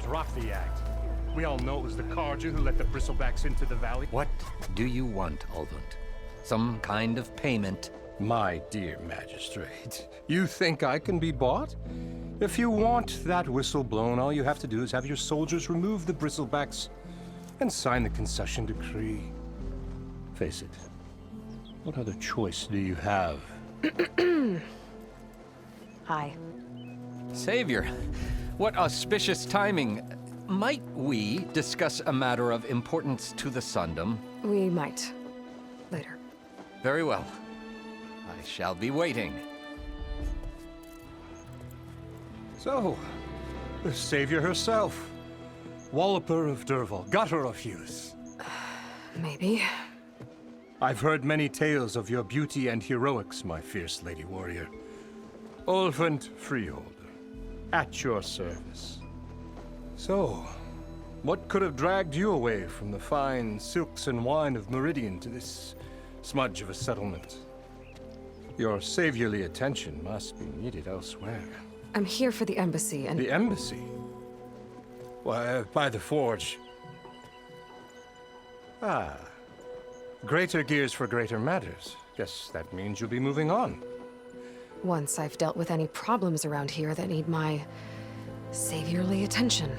drop the act. We all know it was the Carja who let the Bristlebacks into the valley. What do you want, Ulvund? Some kind of payment? My dear magistrate, you think I can be bought? If you want that whistle blown, all you have to do is have your soldiers remove the Bristlebacks and sign the concession decree. Face it, what other choice do you have? Hi. Savior, what auspicious timing. Might we discuss a matter of importance to the Sundom? We might. Later. Very well. I shall be waiting. So, the savior herself. Walloper of Derval, gutter of youth. Maybe. I've heard many tales of your beauty and heroics, my fierce lady warrior. Ulvund Freeholder, at your service. So, what could have dragged you away from the fine silks and wine of Meridian to this smudge of a settlement? Your saviorly attention must be needed elsewhere. I'm here for the embassy and... The embassy? Why, by the forge. Ah. Greater gears for greater matters. Guess that means you'll be moving on. Once I've dealt with any problems around here that need my... saviorly attention.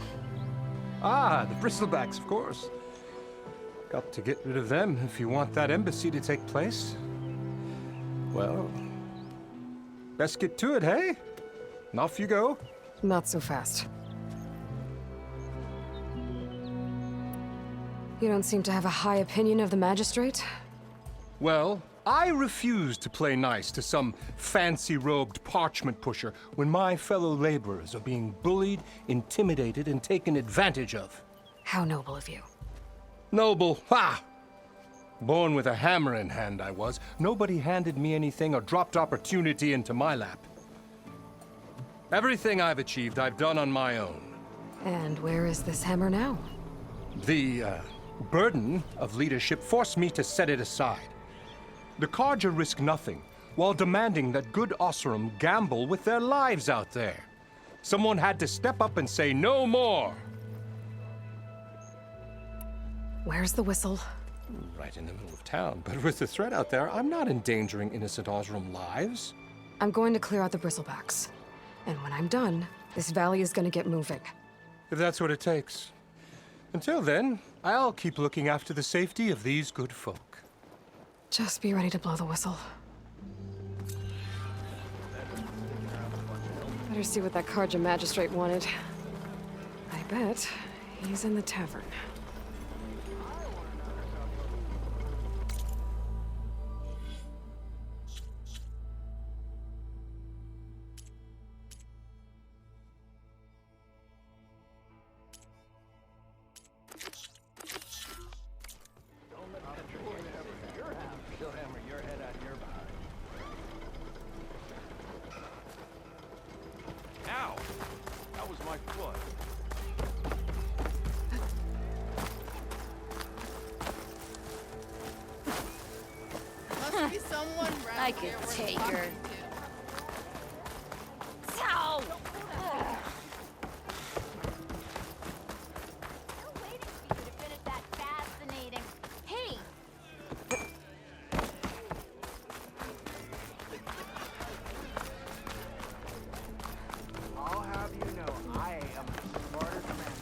Ah, the Bristlebacks, of course. Got to get rid of them if you want that embassy to take place. Well, best get to it, hey? And off you go. Not so fast. You don't seem to have a high opinion of the magistrate? Well, I refuse to play nice to some fancy-robed parchment pusher when my fellow laborers are being bullied, intimidated, and taken advantage of. How noble of you. Noble, ha! Born with a hammer in hand, I was. Nobody handed me anything or dropped opportunity into my lap. Everything I've achieved, I've done on my own. And where is this hammer now? The, burden of leadership forced me to set it aside. The Carja risk nothing, while demanding that good Osseram gamble with their lives out there. Someone had to step up and say no more! Where's the whistle? Right in the middle of town, but with the threat out there, I'm not endangering innocent Osseram lives. I'm going to clear out the Bristlebacks. And when I'm done, this valley is gonna get moving. If that's what it takes. Until then, I'll keep looking after the safety of these good folk. Just be ready to blow the whistle. Better see what that Carja magistrate wanted. I bet he's in the tavern. Ow! That was my foot. Must be someone round I here could we're take talking her. to. Ow! Still waiting for you to finish that fascinating. Hey! I'll have you know, I am the smartest man.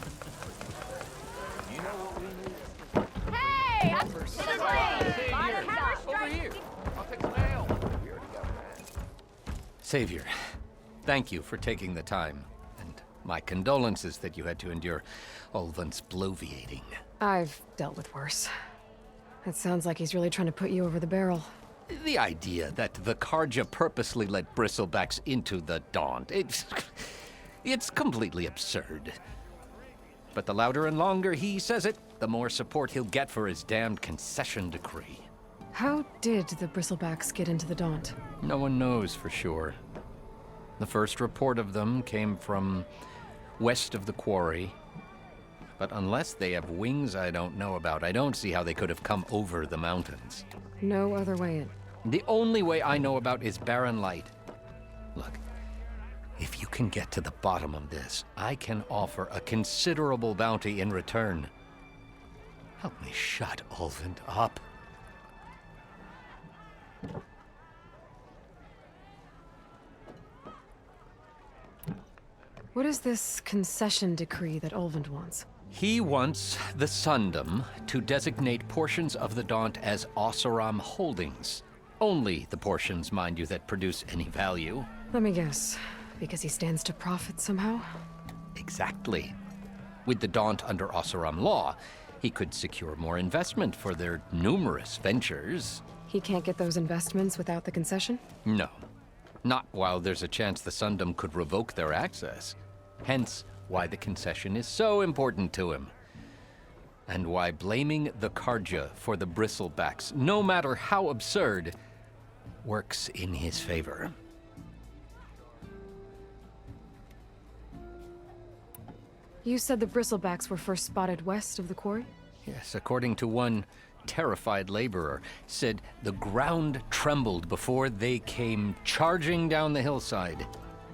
You know what we need? Hey! I'm to the blade! Bottoms up! Over here! I'll take some ale. We already got that. Savior, thank you for taking the time. And my condolences that you had to endure Ulvund's bloviating. I've dealt with worse. It sounds like he's really trying to put you over the barrel. The idea that the Carja purposely let Bristlebacks into the Daunt, it's completely absurd. But the louder and longer he says it, the more support he'll get for his damned concession decree. How did the Bristlebacks get into the Daunt? No one knows for sure. The first report of them came from west of the quarry. But unless they have wings I don't know about, I don't see how they could have come over the mountains. No other way in. The only way I know about is barren light. Look, If you can get to the bottom of this, I can offer a considerable bounty in return. Help me shut Ulvund up. What is this concession decree that Ulvund wants? He wants the Sundom to designate portions of the Daunt as Oseram holdings. Only the portions, mind you, that produce any value. Let me guess. Because he stands to profit somehow? Exactly. With the Daunt under Oseram law, he could secure more investment for their numerous ventures. He can't get those investments without the concession? No. Not while there's a chance the Sundom could revoke their access. Hence, why the concession is so important to him. And why blaming the Karja for the Bristlebacks, no matter how absurd, works in his favor. You said the Bristlebacks were first spotted west of the quarry? Yes, according to one terrified laborer, said the ground trembled before they came charging down the hillside.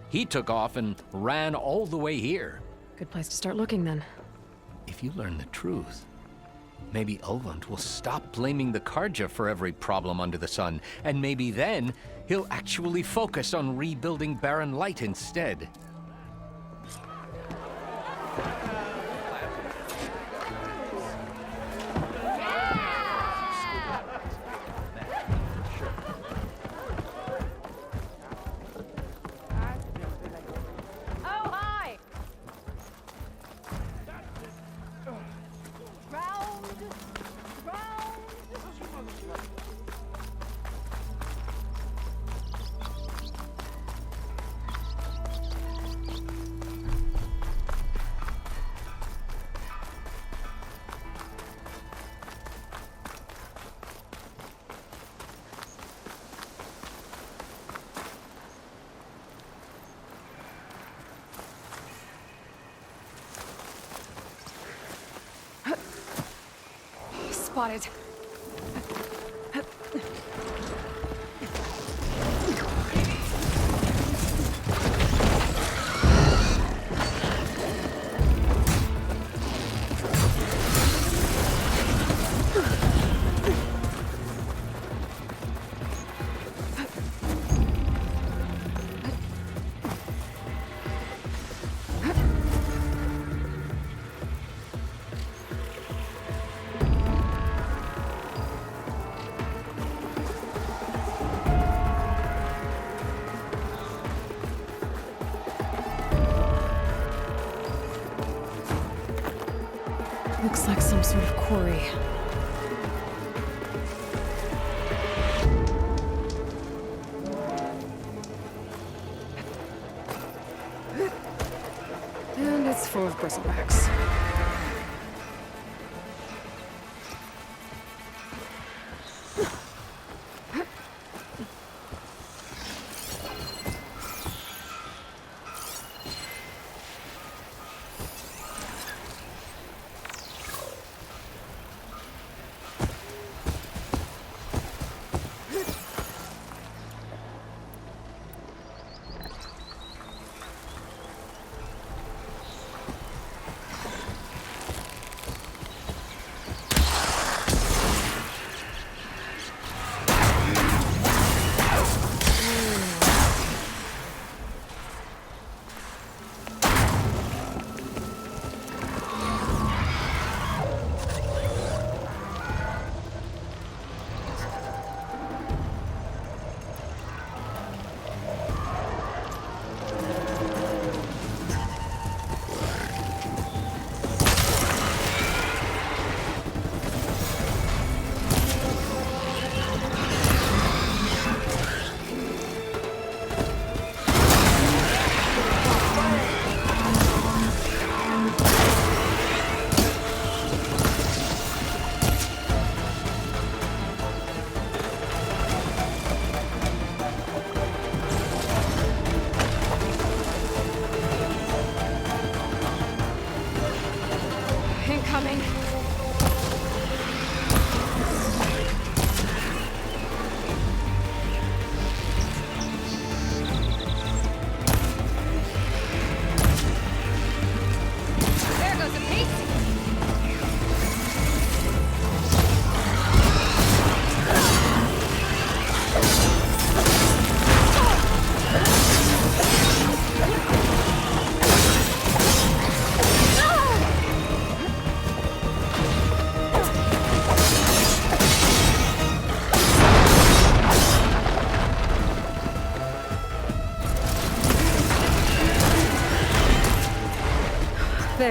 He took off and ran all the way here. Good place to start looking, then. If you learn the truth, maybe Ulvund will stop blaming the Karja for every problem under the sun, and maybe then he'll actually focus on rebuilding Barren Light instead. Oh, hi! Round, round. Spotted. Looks like some sort of quarry. And it's full of bristlebacks. Incoming.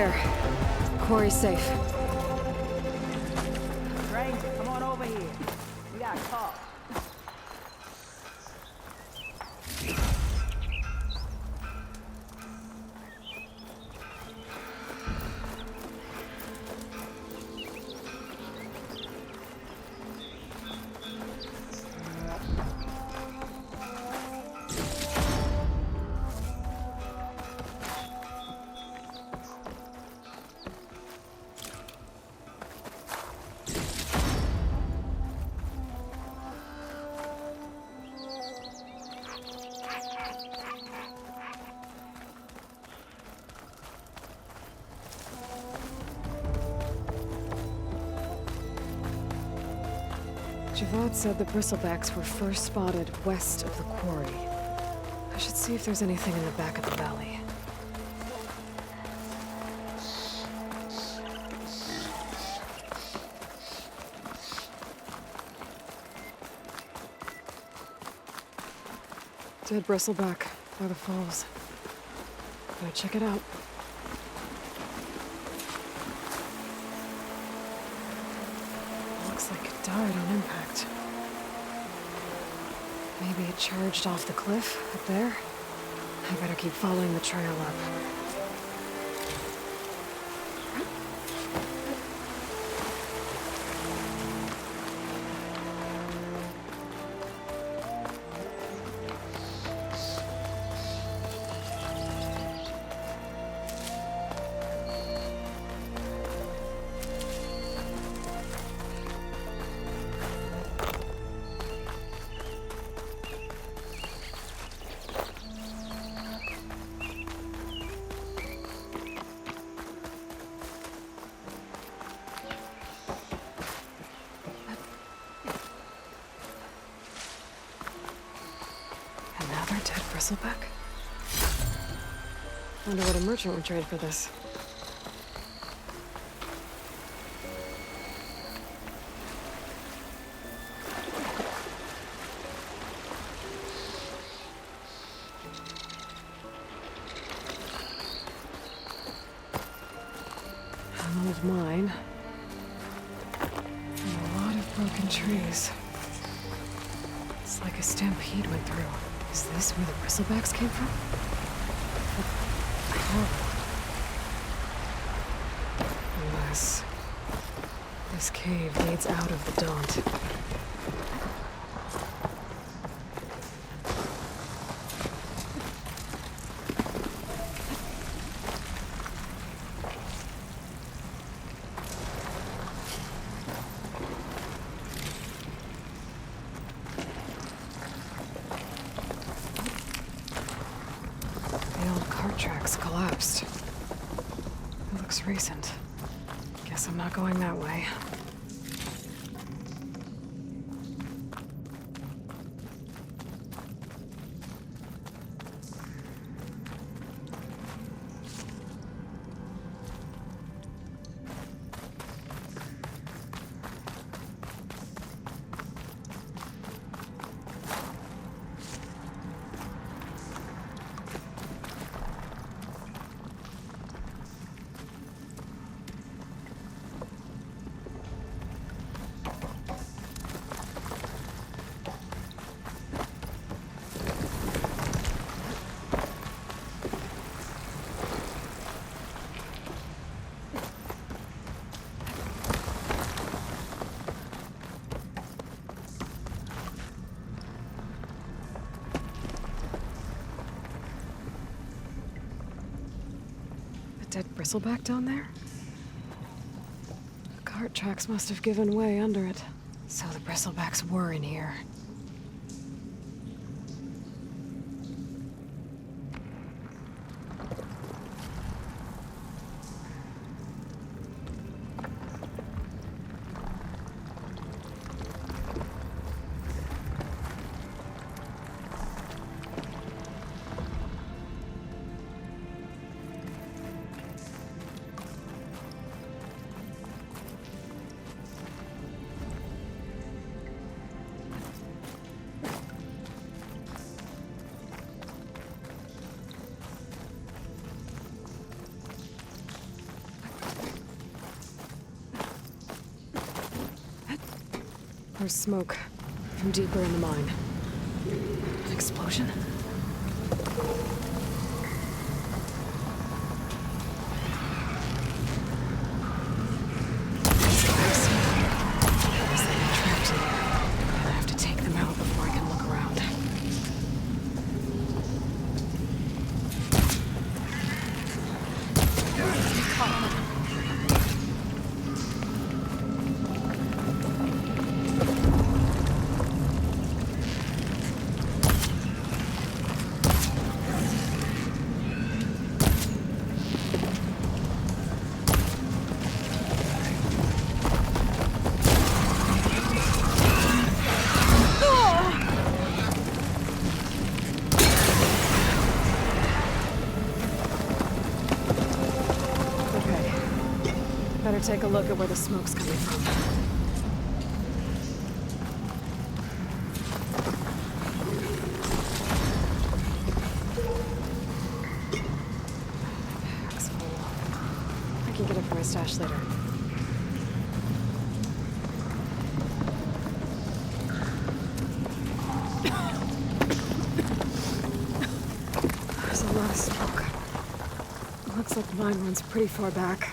There. Quarry's safe. Stranger, come on over here. We got a call. Javad said the Bristlebacks were first spotted west of the quarry. I should see if there's anything in the back of the valley. Dead bristleback by the falls. Gotta check it out. Looks like it died on impact. Maybe it charged off the cliff up there. I better keep following the trail up. Another dead bristleback? Wonder what a merchant would trade for this. An old mine. And a lot of broken trees. It's like a stampede went through. Is this where the bristlebacks came from? But how? Unless this cave leads out of the Daunt. The old cart tracks collapsed. It looks recent. Guess I'm not going that way. Dead bristleback down there? The cart tracks must have given way under it. So the bristlebacks were in here. There's smoke from deeper in the mine. An explosion? These guys. Guess they got trapped in here. I have to take them out before I can look around. Better take a look at where the smoke's coming from. Bag's full. I can get it from my stash later. There's a lot of smoke. Looks like the mine runs pretty far back.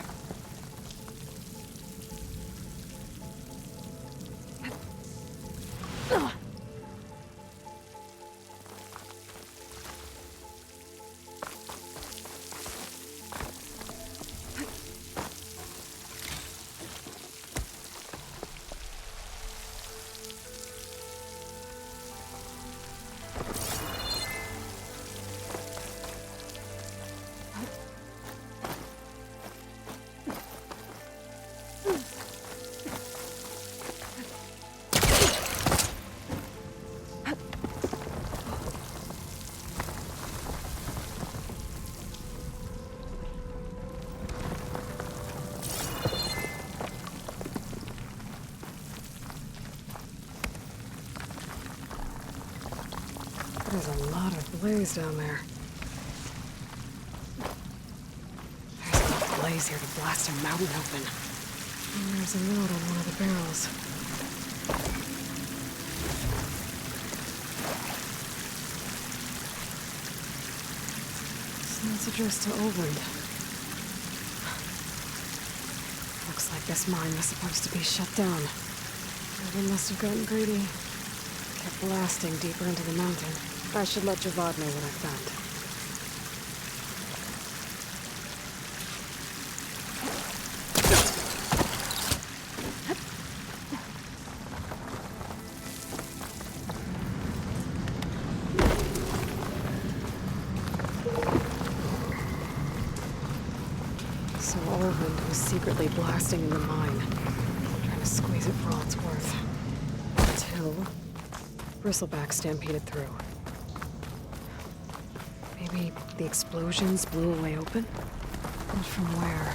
There's a lot of blaze down there. There's enough blaze here to blast a mountain open. And there's a note on one of the barrels. This note's addressed to Overland. Looks like this mine was supposed to be shut down. They must have gotten greedy. Kept blasting deeper into the mountain. I should let Javad know what I found. So Orland was secretly blasting in the mine, trying to squeeze it for all it's worth. Until Bristlebacks stampeded through. Maybe the explosions blew a way open? But from where?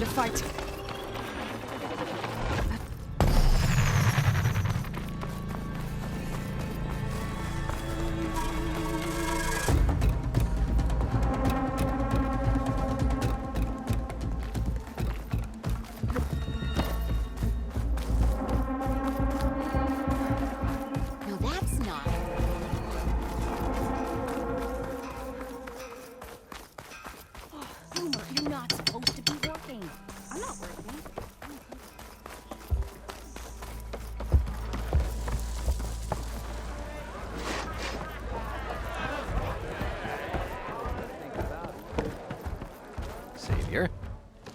to fight. No, that's not. Oh, Boomer, you're not supposed to be working. I'm not working. Savior,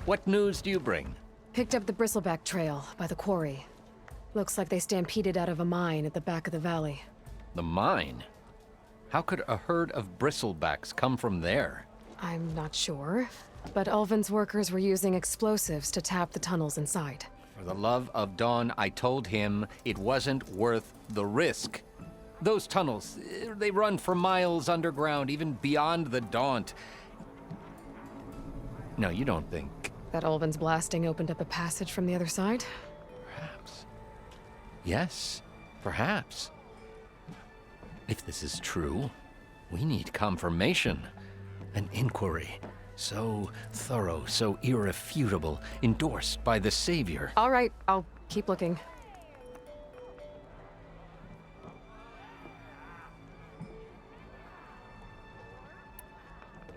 what news do you bring? Picked up the Bristleback trail by the quarry. Looks like they stampeded out of a mine at the back of the valley. The mine? How could a herd of bristlebacks come from there? I'm not sure, but Ulvin's workers were using explosives to tap the tunnels inside. For the love of Dawn, I told him it wasn't worth the risk. Those tunnels, they run for miles underground, even beyond the Daunt. No, you don't think... That Ulvin's blasting opened up a passage from the other side? Perhaps. Yes, perhaps. If this is true, we need confirmation. An inquiry. So thorough, so irrefutable, endorsed by the Savior. All right, I'll keep looking.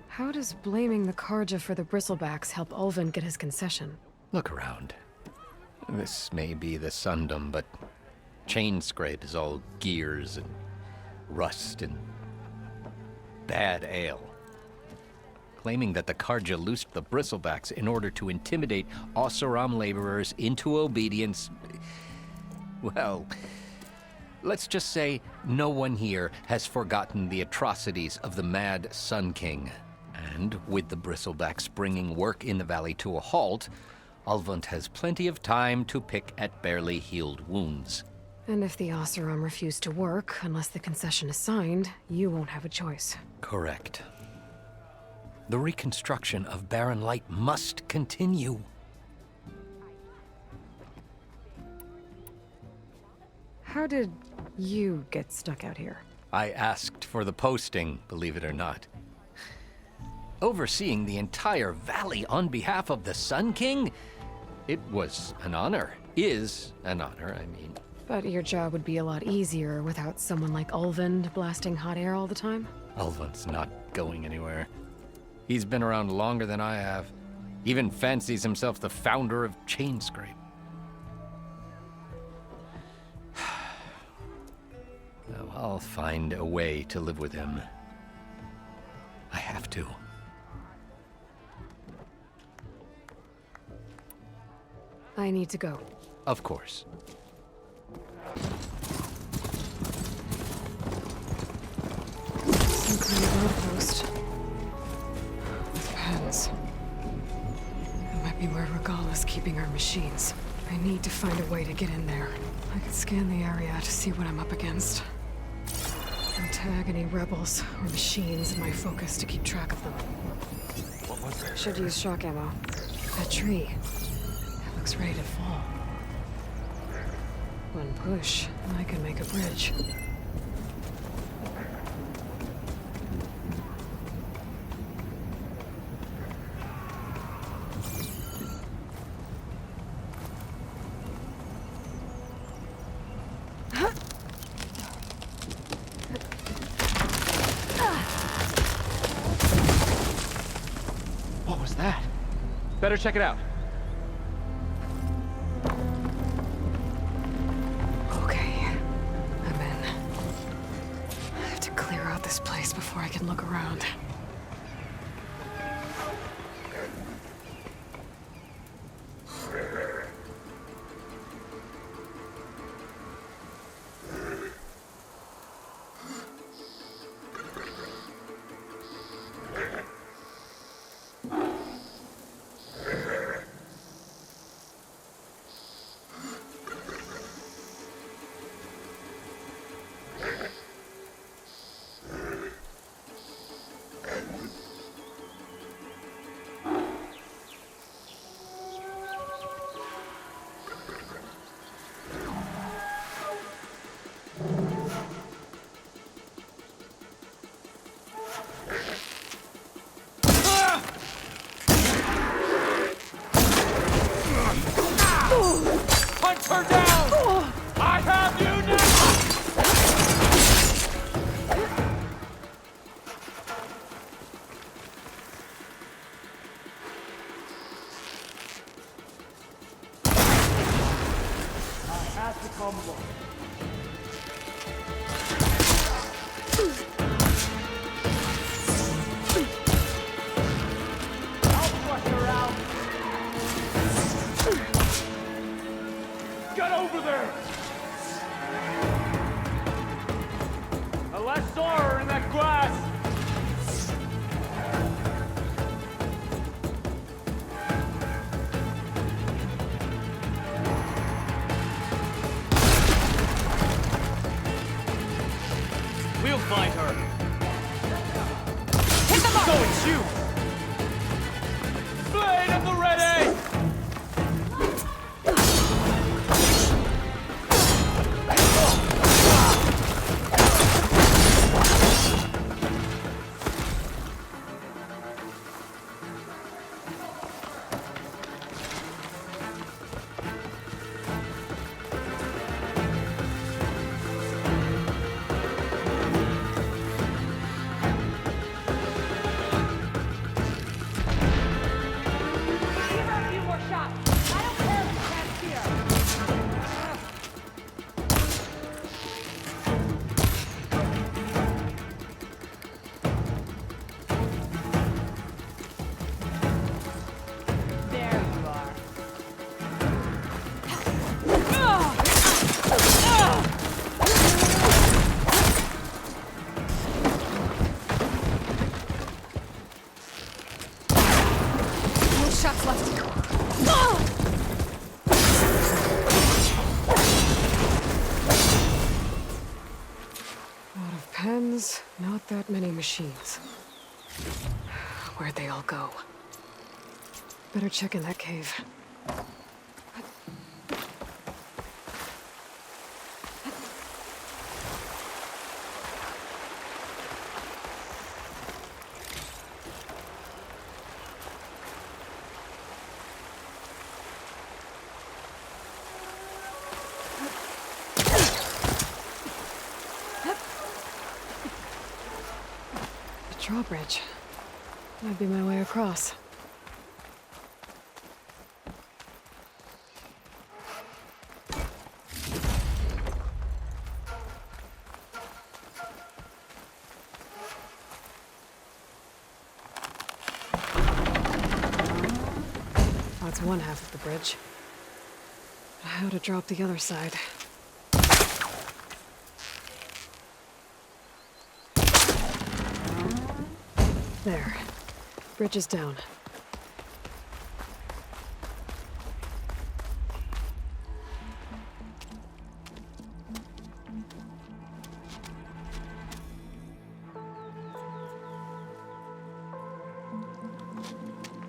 How does blaming the Karja for the Bristlebacks help Ulvin get his concession? Look around. This may be the Sundom, but Chainscrape is all gears and rust and bad ale. Claiming that the Karja loosed the Bristlebacks in order to intimidate Oseram laborers into obedience. Well, let's just say no one here has forgotten the atrocities of the Mad Sun King. And with the Bristlebacks bringing work in the valley to a halt, Ulvund has plenty of time to pick at barely healed wounds. And if the Oseram refuse to work, unless the concession is signed, you won't have a choice. Correct. The reconstruction of Barren Light must continue. How did you get stuck out here? I asked for the posting, believe it or not. Overseeing the entire valley on behalf of the Sun King? It was an honor. Is an honor, I mean. But your job would be a lot easier without someone like Ulvund blasting hot air all the time? Ulvund's not going anywhere. He's been around longer than I have. Even fancies himself the founder of Chainscrape. Well, I'll find a way to live with him. I have to. I need to go. Of course. Some kind of outpost. With pens. That might be where Regal is keeping our machines. I need to find a way to get in there. I can scan the area to see what I'm up against. And tag any rebels or machines in my focus to keep track of them. What was that? Should use shock ammo. That tree. It looks ready to fall. One push, and I can make a bridge. What was that? Better check it out. Okay, I'm in. I have to clear out this place before I can look around. her down! I have you now! I have to come along. I'll flush her out. Get over there! I last saw her in that glass. We'll find her. Hit them up! So it's you! Blade at the ready! Shots left. A lot of pens, not that many machines. Where'd they all go? Better check in that cave. Drawbridge. Might be my way across. That's one half of the bridge. How to drop the other side? There. Bridge is down.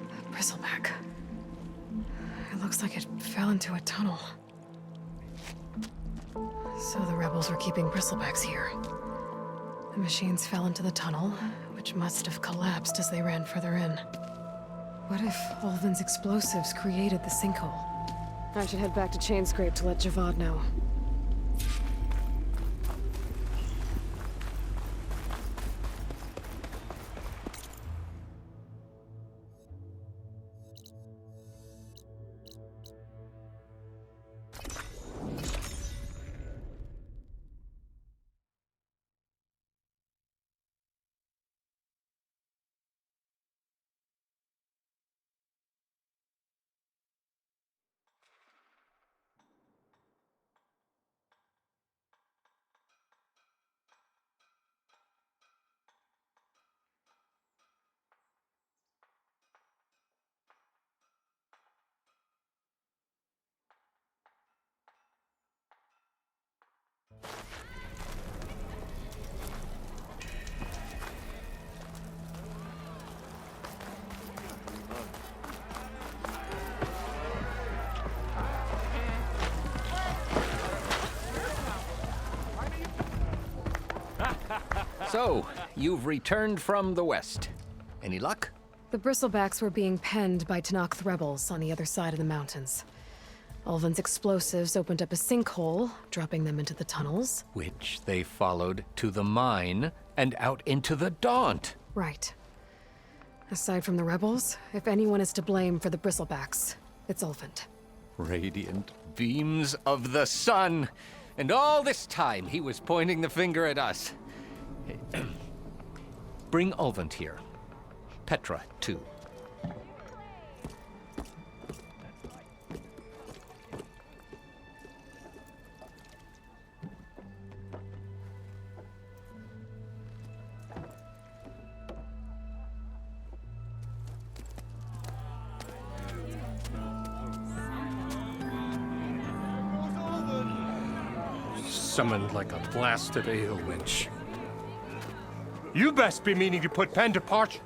That bristleback. It looks like it fell into a tunnel. So the rebels were keeping bristlebacks here. The machines fell into the tunnel, which must have collapsed as they ran further in. What if Ulvin's explosives created the sinkhole? I should head back to Chainscrape to let Javad know. So, you've returned from the west. Any luck? The bristlebacks were being penned by Tanakh rebels on the other side of the mountains. Ulven's explosives opened up a sinkhole, dropping them into the tunnels. Which they followed to the mine and out into the Daunt. Right. Aside from the rebels, if anyone is to blame for the Bristlebacks, it's Ulven. Radiant beams of the sun. And all this time he was pointing the finger at us. Bring Ulven here. Petra, too. Summoned like a blasted ale winch. You best be meaning to put pen to parch.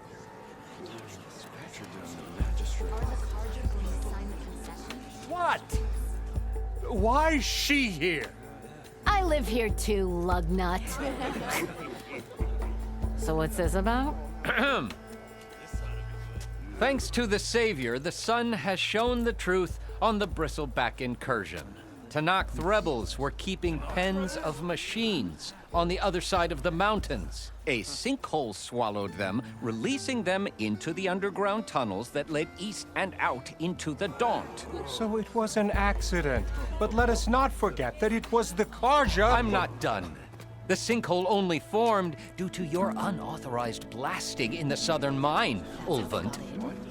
What? Why's she here? I live here too, lugnut. So what's this about? Thanks to the Savior, the sun has shown the truth on the Bristleback incursion. Tanakh rebels were keeping pens of machines on the other side of the mountains. A sinkhole swallowed them, releasing them into the underground tunnels that led east and out into the Daunt. So it was an accident. But let us not forget that it was the Karja. I'm not done. The sinkhole only formed due to your unauthorized blasting in the southern mine, Ulvund.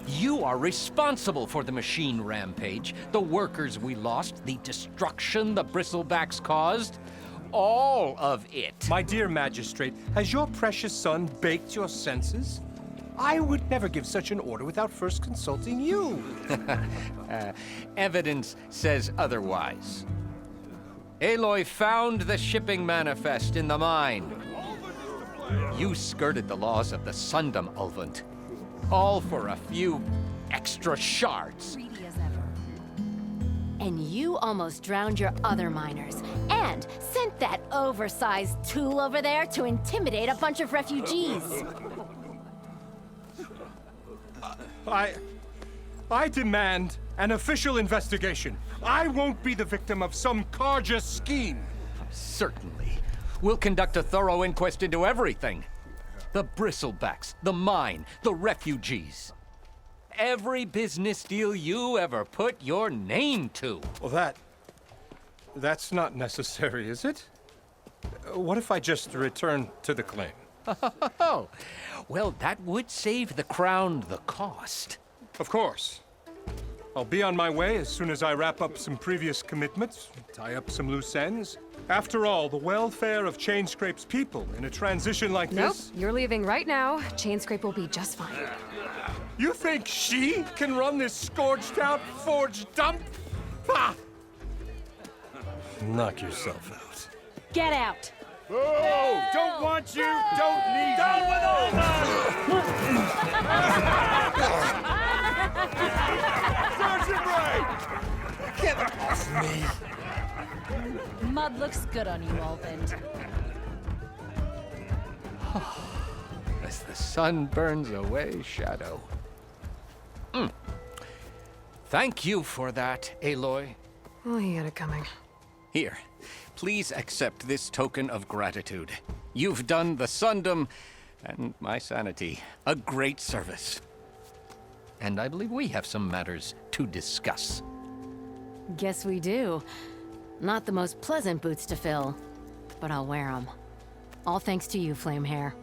You are responsible for the machine rampage, the workers we lost, the destruction the Bristlebacks caused. All of it. My dear magistrate, has your precious son baked your senses? I would never give such an order without first consulting you. Evidence says otherwise. Aloy found the shipping manifest in the mine. You skirted the laws of the Sundom, Ulvund. All for a few extra shards. Greedy as ever. And you almost drowned your other miners. And sent that oversized tool over there to intimidate a bunch of refugees. I demand an official investigation. I won't be the victim of some Karja scheme. Certainly. We'll conduct a thorough inquest into everything. The Bristlebacks, the mine, the refugees. Every business deal you ever put your name to. Well, that's not necessary, is it? What if I just return to the claim? Oh, well, that would save the crown the cost. Of course. I'll be on my way as soon as I wrap up some previous commitments, tie up some loose ends. After all, the welfare of Chainscrape's people in a transition like this... Nope, you're leaving right now. Chainscrape will be just fine. You think she can run this scorched-out forged dump? Ha! Knock yourself out. Get out! Oh, don't want you, don't need you. Down with all Search and break! Get off me! Mud looks good on you, Ulvund. As the sun burns away shadow. Thank you for that, Aloy. Oh, he had it coming. Here, please accept this token of gratitude. You've done the Sundom and my sanity a great service. And I believe we have some matters to discuss. Guess we do. Not the most pleasant boots to fill, but I'll wear them. All thanks to you, Flamehair.